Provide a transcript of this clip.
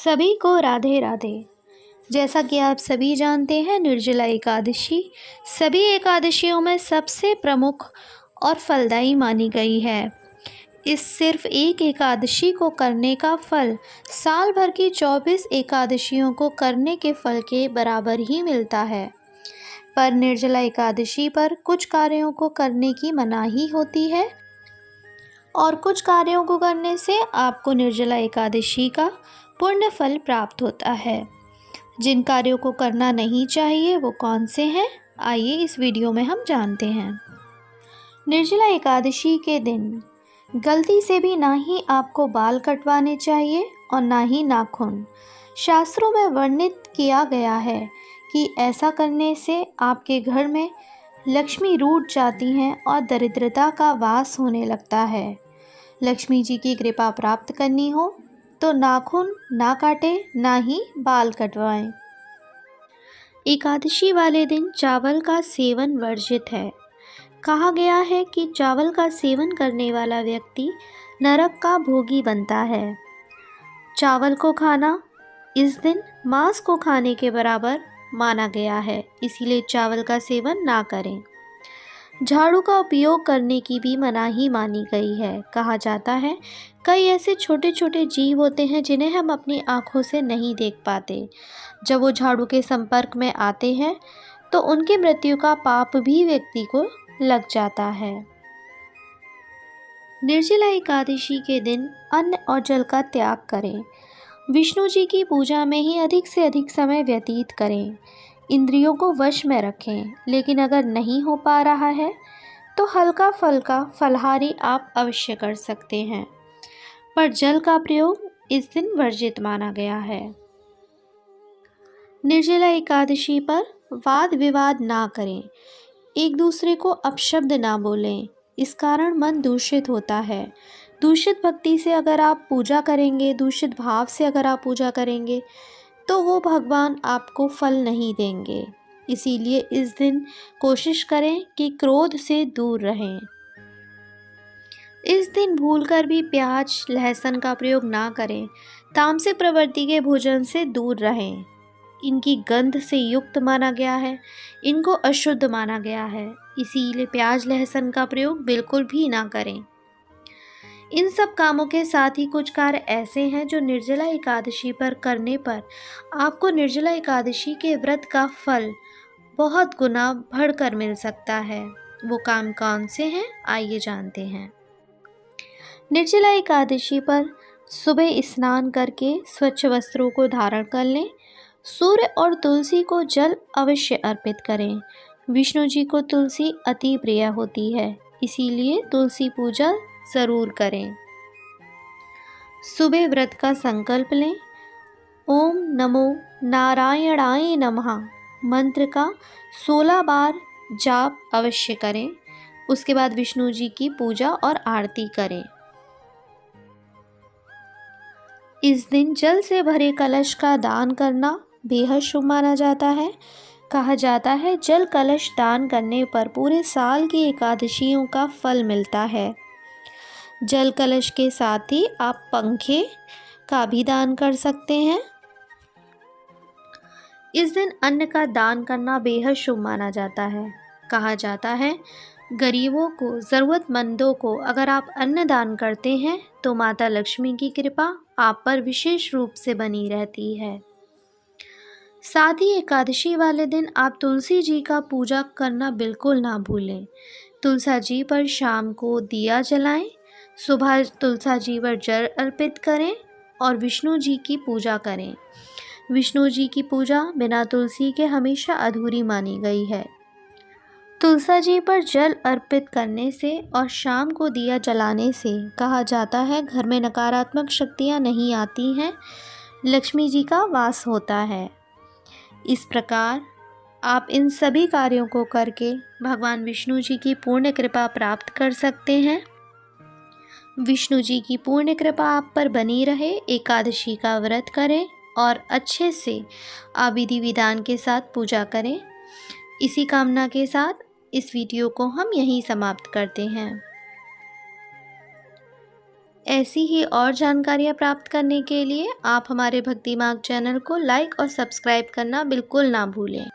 सभी को राधे राधे। जैसा कि आप सभी जानते हैं, निर्जला एकादशी सभी एकादशियों में सबसे प्रमुख और फलदायी मानी गई है। इस सिर्फ एक एकादशी को करने का फल साल भर की 24 एकादशियों को करने के फल के बराबर ही मिलता है। पर निर्जला एकादशी पर कुछ कार्यों को करने की मनाही होती है और कुछ कार्यों को करने से आपको निर्जला एकादशी का पुण्य फल प्राप्त होता है। जिन कार्यों को करना नहीं चाहिए वो कौन से हैं, आइए इस वीडियो में हम जानते हैं। निर्जला एकादशी के दिन गलती से भी ना ही आपको बाल कटवाने चाहिए और ना ही नाखून। शास्त्रों में वर्णित किया गया है कि ऐसा करने से आपके घर में लक्ष्मी रूठ जाती हैं और दरिद्रता का वास होने लगता है। लक्ष्मी जी की कृपा प्राप्त करनी हो तो नाखून ना काटें, ना ही बाल कटवाएं। एकादशी वाले दिन चावल का सेवन वर्जित है। कहा गया है कि चावल का सेवन करने वाला व्यक्ति नरक का भोगी बनता है। चावल को खाना इस दिन मांस को खाने के बराबर माना गया है, इसीलिए चावल का सेवन ना करें। झाड़ू का उपयोग करने की भी मनाही मानी गई है। कहा जाता है कई ऐसे छोटे छोटे जीव होते हैं जिन्हें हम अपनी आँखों से नहीं देख पाते। जब वो झाड़ू के संपर्क में आते हैं तो उनकी मृत्यु का पाप भी व्यक्ति को लग जाता है। निर्जला एकादशी के दिन अन्न और जल का त्याग करें। विष्णु जी की पूजा में ही अधिक से अधिक समय व्यतीत करें। इंद्रियों को वश में रखें, लेकिन अगर नहीं हो पा रहा है तो हल्का फुल्का फलाहारी आप अवश्य कर सकते हैं, पर जल का प्रयोग इस दिन वर्जित माना गया है। निर्जला एकादशी पर वाद विवाद ना करें, एक दूसरे को अपशब्द ना बोलें, इस कारण मन दूषित होता है। दूषित भक्ति से अगर आप पूजा करेंगे, दूषित भाव से अगर आप पूजा करेंगे तो वो भगवान आपको फल नहीं देंगे। इसीलिए इस दिन कोशिश करें कि क्रोध से दूर रहें। इस दिन भूलकर भी प्याज लहसुन का प्रयोग ना करें। तामसिक प्रवृत्ति के भोजन से दूर रहें। इनकी गंध से युक्त माना गया है, इनको अशुद्ध माना गया है, इसीलिए प्याज लहसुन का प्रयोग बिल्कुल भी ना करें। इन सब कामों के साथ ही कुछ कार्य ऐसे हैं जो निर्जला एकादशी पर करने पर आपको निर्जला एकादशी के व्रत का फल बहुत गुना बढ़कर मिल सकता है। वो काम कौन से हैं, आइए जानते हैं। निर्जला एकादशी पर सुबह स्नान करके स्वच्छ वस्त्रों को धारण कर लें। सूर्य और तुलसी को जल अवश्य अर्पित करें। विष्णु जी को तुलसी अति प्रिय होती है, इसीलिए तुलसी पूजा ज़रूर करें। सुबह व्रत का संकल्प लें। ओम नमो नारायणाय नमः मंत्र का 16 बार जाप अवश्य करें। उसके बाद विष्णु जी की पूजा और आरती करें। इस दिन जल से भरे कलश का दान करना बेहद शुभ माना जाता है। कहा जाता है जल कलश दान करने पर पूरे साल की एकादशियों का फल मिलता है। जल कलश के साथ ही आप पंखे का भी दान कर सकते हैं। इस दिन अन्न का दान करना बेहद शुभ माना जाता है। कहा जाता है गरीबों को, ज़रूरतमंदों को अगर आप अन्न दान करते हैं तो माता लक्ष्मी की कृपा आप पर विशेष रूप से बनी रहती है। साथ ही एकादशी वाले दिन आप तुलसी जी का पूजा करना बिल्कुल ना भूलें। तुलसा जी पर शाम को दिया जलाएं, सुबह तुलसा जी पर जल अर्पित करें और विष्णु जी की पूजा करें। विष्णु जी की पूजा बिना तुलसी के हमेशा अधूरी मानी गई है। तुलसा जी पर जल अर्पित करने से और शाम को दिया जलाने से कहा जाता है घर में नकारात्मक शक्तियाँ नहीं आती हैं, लक्ष्मी जी का वास होता है। इस प्रकार आप इन सभी कार्यों को करके भगवान विष्णु जी की पूर्ण कृपा प्राप्त कर सकते हैं। विष्णु जी की पूर्ण कृपा आप पर बनी रहे। एकादशी का व्रत करें और अच्छे से विधि विधान के साथ पूजा करें। इसी कामना के साथ इस वीडियो को हम यहीं समाप्त करते हैं। ऐसी ही और जानकारियाँ प्राप्त करने के लिए आप हमारे भक्ति मार्ग चैनल को लाइक और सब्सक्राइब करना बिल्कुल ना भूलें।